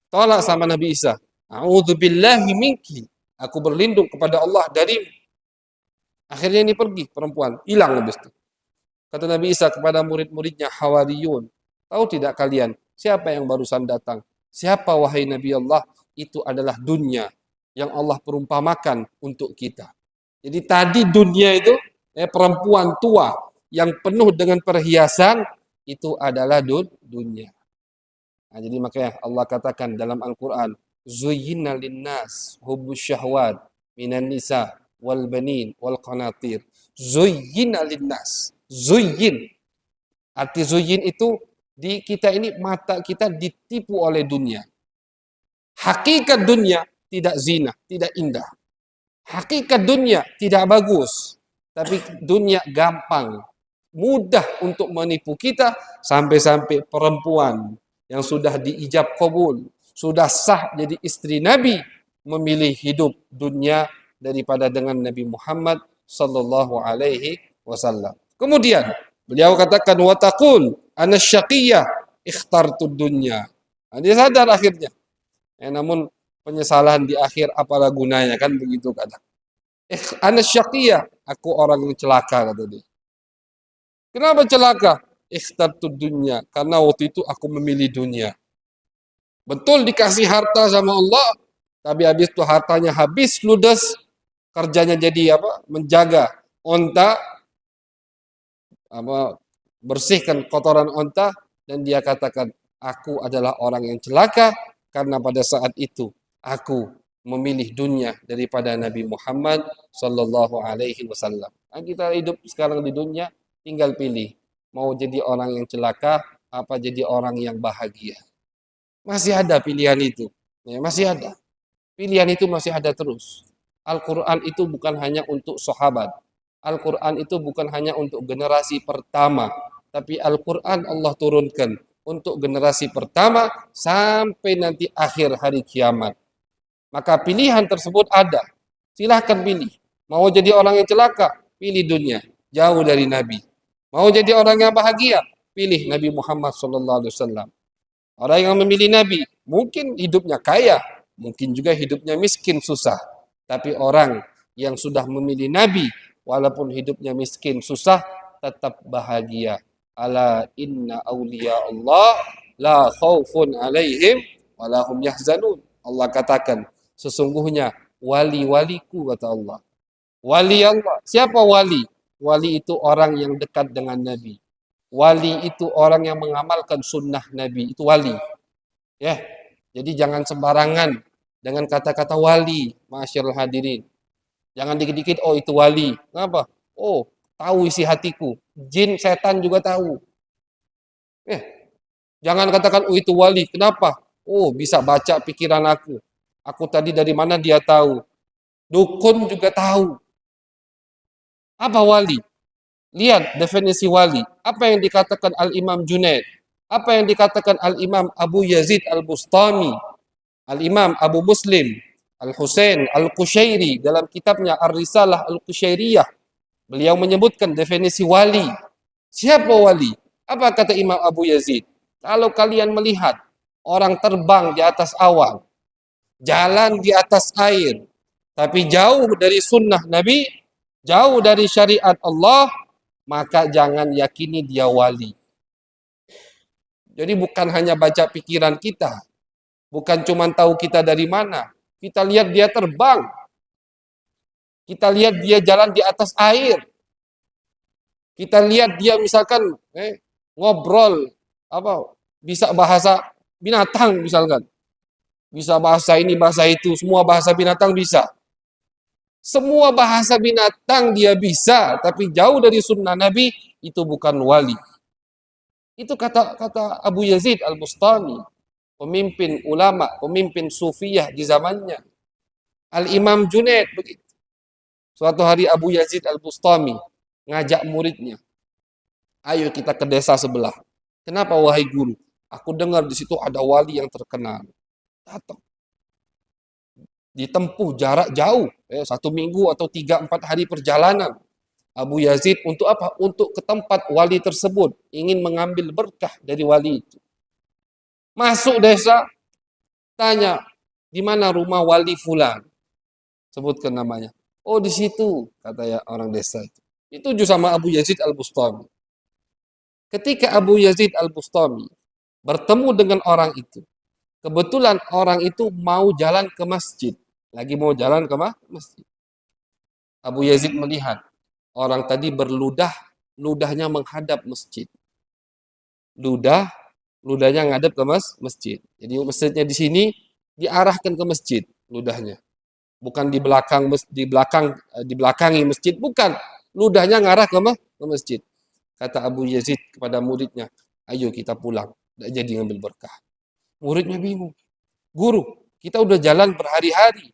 Tolak sama Nabi Isa. A'udzubillahi minki. Aku berlindung kepada Allah darimu. Akhirnya ini pergi perempuan, hilang habis itu. Kata Nabi Isa kepada murid-muridnya Hawariyun, tahu tidak kalian siapa yang barusan datang? Siapa wahai Nabi Allah? Itu adalah dunia yang Allah perumpamakan untuk kita. Jadi tadi dunia itu perempuan tua yang penuh dengan perhiasan, itu adalah dunia. Nah, jadi makanya Allah katakan dalam Al-Quran, Zuyyina linnas hubbus syahwat minan nisa wal banin wal qanatir. Zuyyina linnas. Zuyyin. Arti zuyyin itu di kita ini, mata kita ditipu oleh dunia. Hakikat dunia tidak zina, tidak indah. Hakikat dunia tidak bagus. Tapi dunia gampang, mudah untuk menipu kita, sampai-sampai perempuan yang sudah diijab kabul, sudah sah jadi istri Nabi, memilih hidup dunia daripada dengan Nabi Muhammad sallallahu alaihi wasallam. Kemudian beliau katakan wataqul anasyaqiyah ikhtartu dunya. Nah, dia sadar akhirnya. Namun penyesalan di akhir apalah gunanya, kan begitu kadang. Anasyaqiyah, aku orang yang celaka, kata dia. Kenapa celaka? Ikhtartu dunya, karena waktu itu aku memilih dunia. Betul dikasih harta sama Allah, tapi habis itu hartanya habis ludes, kerjanya jadi apa? Menjaga onta, bersihkan kotoran onta, dan dia katakan, aku adalah orang yang celaka karena pada saat itu aku memilih dunia daripada Nabi Muhammad sallallahu alaihi wasallam. Nah, kita hidup sekarang di dunia, tinggal pilih mau jadi orang yang celaka apa jadi orang yang bahagia. Masih ada pilihan itu, masih ada. Pilihan itu masih ada terus. Al-Quran itu bukan hanya untuk sahabat. Al-Quran itu bukan hanya untuk generasi pertama. Tapi Al-Quran Allah turunkan untuk generasi pertama sampai nanti akhir hari kiamat. Maka pilihan tersebut ada. Silahkan pilih. Mau jadi orang yang celaka, pilih dunia. Jauh dari Nabi. Mau jadi orang yang bahagia, pilih Nabi Muhammad SAW. Orang yang memilih Nabi, mungkin hidupnya kaya, mungkin juga hidupnya miskin, susah. Tapi orang yang sudah memilih Nabi, walaupun hidupnya miskin, susah, tetap bahagia. Ala inna awliya Allah la khawfun alaihim wa la hum yahzanun. Allah katakan, sesungguhnya wali-waliku, kata Allah. Wali Allah. Siapa wali? Wali itu orang yang dekat dengan Nabi. Wali itu orang yang mengamalkan sunnah Nabi. Itu wali. Ya. Jadi jangan sembarangan dengan kata-kata wali, masyarul hadirin. Jangan dikit-dikit, oh itu wali. Kenapa? Oh, tahu isi hatiku. Jin, setan juga tahu. Jangan katakan, oh itu wali. Kenapa? Oh, bisa baca pikiran aku. Aku tadi dari mana dia tahu. Dukun juga tahu. Apa wali? Lihat definisi wali. Apa yang dikatakan Al-Imam Junaid? Apa yang dikatakan Al-Imam Abu Yazid Al-Bustami? Al-Imam Abu Muslim Al-Husain Al-Qushairi dalam kitabnya Ar-Risalah Al-Qushairiyah. Beliau menyebutkan definisi wali. Siapa wali? Apa kata Imam Abu Yazid? Kalau kalian melihat orang terbang di atas awan, jalan di atas air, tapi jauh dari sunnah Nabi, jauh dari syariat Allah, maka jangan yakini dia wali. Jadi bukan hanya baca pikiran kita, bukan cuma tahu kita dari mana, kita lihat dia terbang, kita lihat dia jalan di atas air, kita lihat dia misalkan ngobrol, bisa bahasa binatang misalkan, bisa bahasa ini bahasa itu, semua bahasa binatang bisa. Semua bahasa binatang dia bisa, tapi jauh dari sunnah Nabi, itu bukan wali. Itu kata Abu Yazid Al-Bustami, pemimpin ulama, pemimpin sufiyah di zamannya. Al-Imam Junaid begitu. Suatu hari Abu Yazid Al-Bustami ngajak muridnya, ayo kita ke desa sebelah. Kenapa wahai guru? Aku dengar di situ ada wali yang terkenal. Datang. Ditempuh jarak jauh, 1 minggu atau 3-4 hari perjalanan. Abu Yazid untuk apa? Untuk ke tempat wali tersebut, ingin mengambil berkah dari wali itu. Masuk desa, tanya, di mana rumah wali fulan? Sebutkan namanya. Oh, di situ, kata ya orang desa itu. Itu juga sama Abu Yazid Al-Bustami. Ketika Abu Yazid Al-Bustami bertemu dengan orang itu, kebetulan orang itu mau jalan ke masjid. Lagi mau jalan ke masjid. Abu Yazid melihat orang tadi berludah, ludahnya menghadap masjid. Ludahnya ngadep ke masjid. Jadi masjidnya di sini diarahkan ke masjid ludahnya. Bukan di belakangi masjid, bukan. Ludahnya ngarah ke masjid. Kata Abu Yazid kepada muridnya, ayo kita pulang. Tidak jadi ngambil berkah. Muridnya bingung. Guru, kita udah jalan berhari-hari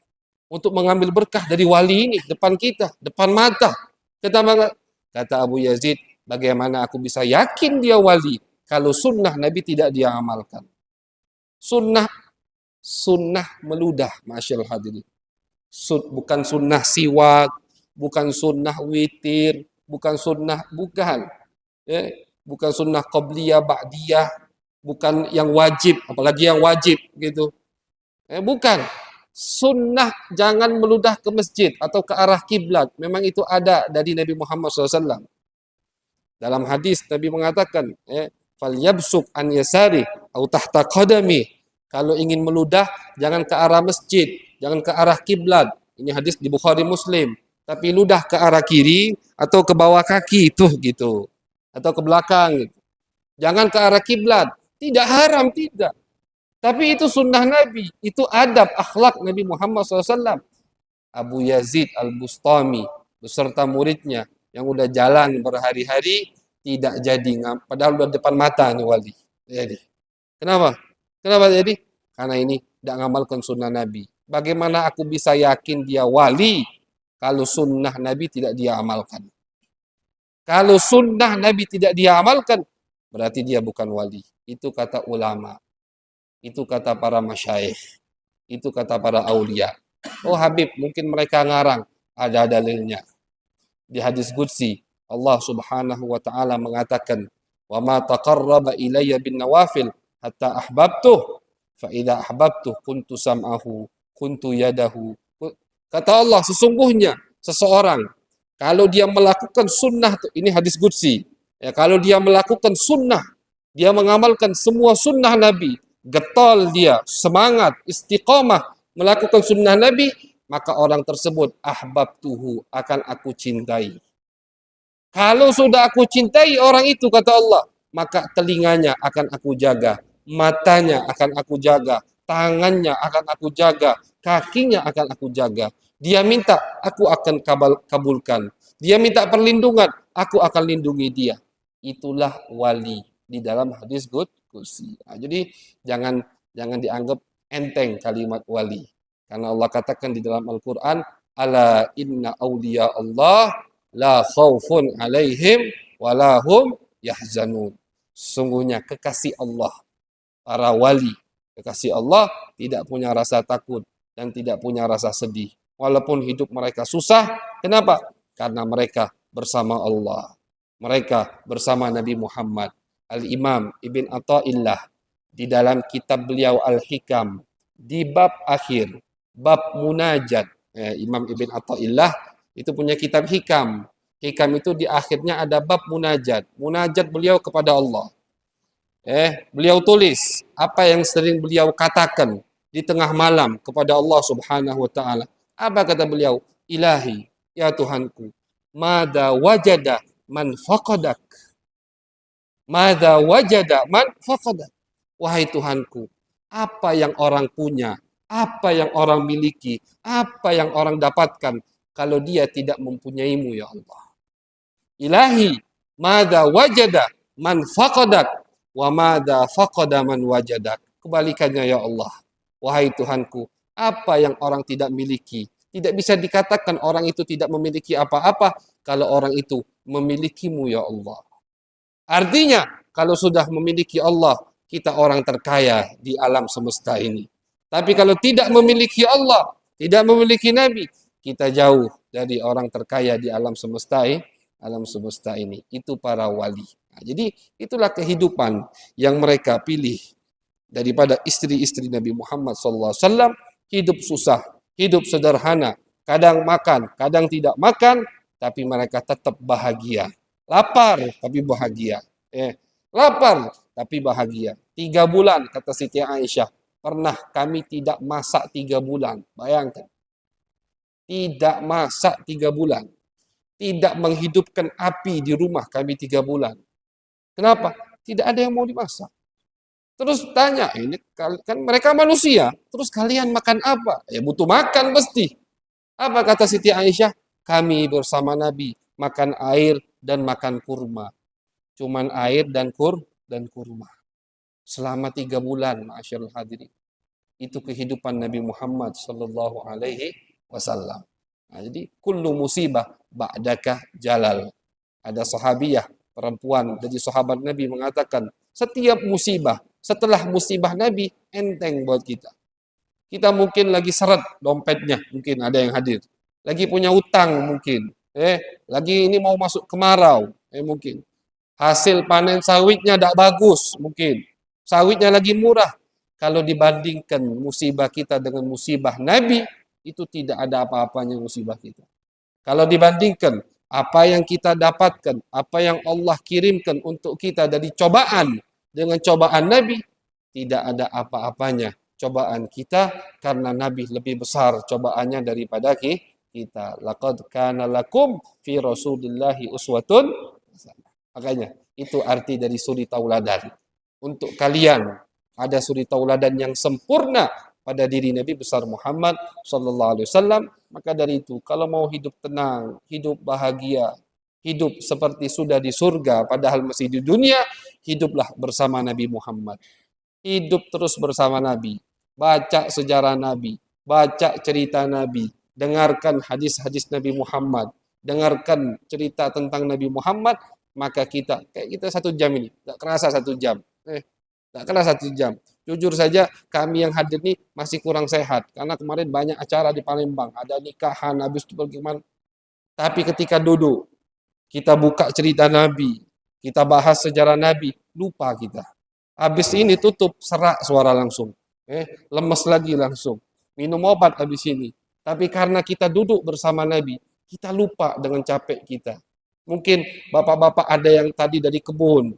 untuk mengambil berkah dari wali ini depan kita, depan mata. Kata Abu Yazid, bagaimana aku bisa yakin dia wali kalau sunnah Nabi tidak dia amalkan? Sunnah meludah, masyaallah hadirin. Bukan sunnah siwak, bukan sunnah witir, bukan sunnah, bukan. Bukan sunnah qabliyah, ba'diyah, bukan yang wajib, apalagi yang wajib gitu. Bukan. Sunnah jangan meludah ke masjid atau ke arah kiblat. Memang itu ada dari Nabi Muhammad SAW. Dalam hadis Nabi mengatakan, falyabsuk an yasari atau tahta qadami. Kalau ingin meludah, jangan ke arah masjid, jangan ke arah kiblat. Ini hadis di Bukhari Muslim. Tapi ludah ke arah kiri atau ke bawah kaki itu gitu. Atau ke belakang gitu. Jangan ke arah kiblat. Tidak haram, tidak. Tapi itu sunnah Nabi, itu adab, akhlak Nabi Muhammad SAW. Abu Yazid Al-Bustami beserta muridnya yang udah jalan berhari-hari tidak jadi, padahal udah depan mata nih wali. Jadi, kenapa? Kenapa jadi? Karena ini tidak ngamalkan sunnah Nabi. Bagaimana aku bisa yakin dia wali kalau sunnah Nabi tidak dia amalkan? Kalau sunnah Nabi tidak dia amalkan, berarti dia bukan wali. Itu kata ulama. Itu kata para masyayikh. Itu kata para aulia. Oh Habib, mungkin mereka ngarang. Ada dalilnya. Di hadis qudsi, Allah subhanahu wa ta'ala mengatakan, Wa ma taqarraba ilayya bin nawafil hatta ahbabtuh. Fa idza ahbabtuh kuntu sam'ahu, kuntu yadahu. Kata Allah, sesungguhnya seseorang kalau dia melakukan sunnah, ini hadis qudsi. Ya, kalau dia melakukan sunnah, dia mengamalkan semua sunnah Nabi, getol dia, semangat, istiqamah melakukan sunnah Nabi, maka orang tersebut ahbabtuhu, akan aku cintai. Kalau sudah aku cintai orang itu, kata Allah, maka telinganya akan aku jaga, matanya akan aku jaga, tangannya akan aku jaga, kakinya akan aku jaga. Dia minta, aku akan kabulkan. Dia minta perlindungan, aku akan lindungi dia. Itulah wali di dalam hadis qudsi. Nah, jadi jangan dianggap enteng kalimat wali. Karena Allah katakan di dalam Al-Quran, ala inna awliya Allah la khaufun alaihim walahum yahzanun. Sungguhnya kekasih Allah, para wali, kekasih Allah tidak punya rasa takut dan tidak punya rasa sedih. Walaupun hidup mereka susah, kenapa? Karena mereka bersama Allah. Mereka bersama Nabi Muhammad. Al-Imam Ibn Atta'illah di dalam kitab beliau Al-Hikam, di bab akhir, bab munajat, Imam Ibn Atta'illah itu punya kitab hikam. Hikam itu di akhirnya ada bab munajat. Munajat beliau kepada Allah. Beliau tulis apa yang sering beliau katakan di tengah malam kepada Allah Subhanahu wa taala. Apa kata beliau? Ilahi, ya Tuhanku, mada wajada man faqadak. Mada wajada man faqadak. Wahai Tuhanku, apa yang orang punya, apa yang orang miliki, apa yang orang dapatkan kalau dia tidak mempunyaimu, ya Allah. Ilahi, mada wajada man faqadak wa mada faqada man wajadak. Kebalikannya, ya Allah. Wahai Tuhanku, apa yang orang tidak miliki, tidak bisa dikatakan orang itu tidak memiliki apa-apa kalau orang itu memilikimu, ya Allah. Artinya, kalau sudah memiliki Allah, kita orang terkaya di alam semesta ini. Tapi kalau tidak memiliki Allah, tidak memiliki Nabi, kita jauh dari orang terkaya di alam semesta ini. Itu para wali. Nah, jadi itulah kehidupan yang mereka pilih daripada istri-istri Nabi Muhammad SAW. Hidup susah, hidup sederhana, kadang makan, kadang tidak makan, tapi mereka tetap bahagia. Lapar tapi bahagia. Lapar tapi bahagia. 3 bulan kata Siti Aisyah, pernah kami tidak masak 3 bulan. Bayangkan. Tidak masak 3 bulan. Tidak menghidupkan api di rumah kami 3 bulan. Kenapa? Tidak ada yang mau dimasak. Terus tanya, ini kan mereka manusia, terus kalian makan apa? Ya butuh makan pasti. Apa kata Siti Aisyah? Kami bersama Nabi makan air dan makan kurma. Cuman air dan kurma. Selama 3 bulan, ma'asyarul hadirin. Itu kehidupan Nabi Muhammad sallallahu alaihi wasallam. Nah, jadi kullu musibah ba'daka jalal. Ada sahabiyah perempuan dari sahabat Nabi mengatakan, setiap musibah setelah musibah Nabi enteng buat kita. Kita mungkin lagi seret dompetnya, mungkin ada yang hadir. Lagi punya utang mungkin. Lagi ini mau masuk kemarau, mungkin. Hasil panen sawitnya tidak bagus, mungkin. Sawitnya lagi murah. Kalau dibandingkan musibah kita dengan musibah Nabi, itu tidak ada apa-apanya musibah kita. Kalau dibandingkan apa yang kita dapatkan, apa yang Allah kirimkan untuk kita dari cobaan dengan cobaan Nabi, tidak ada apa-apanya cobaan kita, karena Nabi lebih besar cobaannya daripada kita. Laqad kana lakum fi Rasulillahi uswatun. Makanya itu arti dari suri tauladan. Untuk kalian ada suri tauladan yang sempurna pada diri Nabi besar Muhammad sallallahu alaihi wasallam. Maka dari itu, kalau mau hidup tenang, hidup bahagia, hidup seperti sudah di surga padahal masih di dunia, hiduplah bersama Nabi Muhammad. Hidup terus bersama Nabi. Baca sejarah Nabi, baca cerita Nabi, dengarkan hadis-hadis Nabi Muhammad, dengarkan cerita tentang Nabi Muhammad, maka kayak kita 1 jam ini, tak kerasa 1 jam. Tak kerasa 1 jam. Jujur saja kami yang hadir ini masih kurang sehat, karena kemarin banyak acara di Palembang, ada nikahan, habis itu pergi kemana. Tapi ketika duduk, kita buka cerita Nabi, Kita bahas sejarah Nabi, lupa kita. Habis ini tutup, serak suara langsung. Lemes lagi langsung. Minum obat habis ini. Tapi karena kita duduk bersama Nabi, kita lupa dengan capek kita. Mungkin bapak-bapak ada yang tadi dari kebun,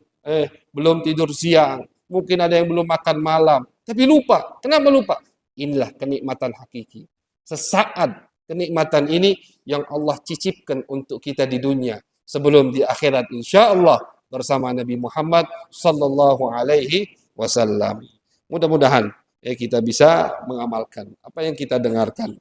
belum tidur siang. Mungkin ada yang belum makan malam. Tapi lupa. Kenapa lupa? Inilah kenikmatan hakiki. Sesaat kenikmatan ini yang Allah cicipkan untuk kita di dunia. Sebelum di akhirat insya Allah bersama Nabi Muhammad sallallahu alaihi wasallam. Mudah-mudahan kita bisa mengamalkan apa yang kita dengarkan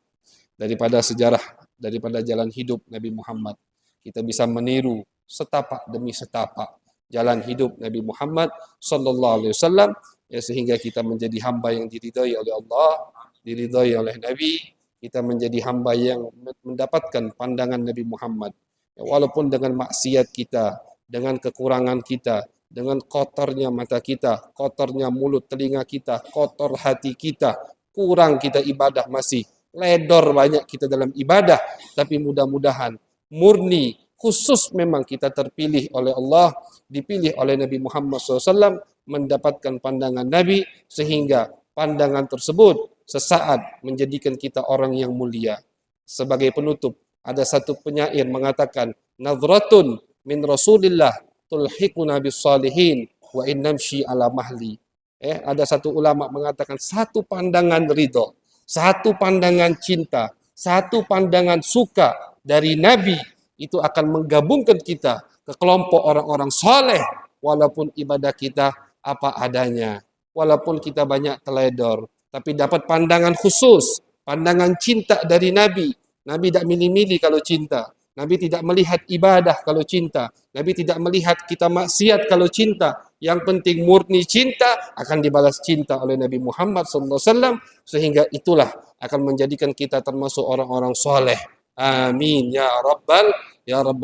daripada sejarah, daripada jalan hidup Nabi Muhammad. Kita bisa meniru setapak demi setapak jalan hidup Nabi Muhammad sallallahu alaihi wasallam sehingga kita menjadi hamba yang diridhai oleh Allah, diridhai oleh Nabi, kita menjadi hamba yang mendapatkan pandangan Nabi Muhammad. Walaupun dengan maksiat kita, dengan kekurangan kita, dengan kotornya mata kita, kotornya mulut telinga kita, kotor hati kita, kurang kita ibadah masih, ledor banyak kita dalam ibadah, tapi mudah-mudahan murni, khusus memang kita terpilih oleh Allah, dipilih oleh Nabi Muhammad SAW, mendapatkan pandangan Nabi, sehingga pandangan tersebut sesaat menjadikan kita orang yang mulia. Sebagai penutup, ada satu penyair mengatakan, "Nadhratun min Rasulillah tulhiquna bis salihin wa in namshi ala mahli." Ada satu ulama mengatakan satu pandangan ridho, satu pandangan cinta, satu pandangan suka dari Nabi itu akan menggabungkan kita ke kelompok orang-orang saleh walaupun ibadah kita apa adanya, walaupun kita banyak teledor, tapi dapat pandangan khusus, pandangan cinta dari Nabi. Nabi tidak milih-milih kalau cinta. Nabi tidak melihat ibadah kalau cinta. Nabi tidak melihat kita maksiat kalau cinta. Yang penting murni cinta akan dibalas cinta oleh Nabi Muhammad SAW. Sehingga itulah akan menjadikan kita termasuk orang-orang soleh. Amin ya rabbal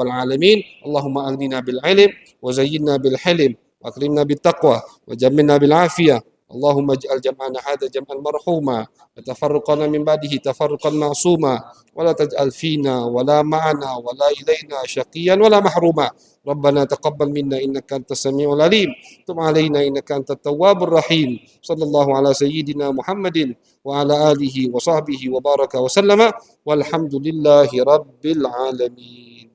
alamin. Allahumma aghnina bil ilm wa zayyinna bil hilm wa akrimna bit taqwa wa jammilna bil afiyah. اللهم اجعل جمعنا هذا جمعا مرحوما وتفرقنا من بعده تفرقا معصوما ولا تجعل فينا ولا معنا ولا إلينا شقيا ولا محروما ربنا تقبل منا إنك أنت السميع العليم تب علينا إنك أنت التواب الرحيم صلى الله على سيدنا محمد وعلى آله وصحبه وبارك وسلم والحمد لله رب العالمين.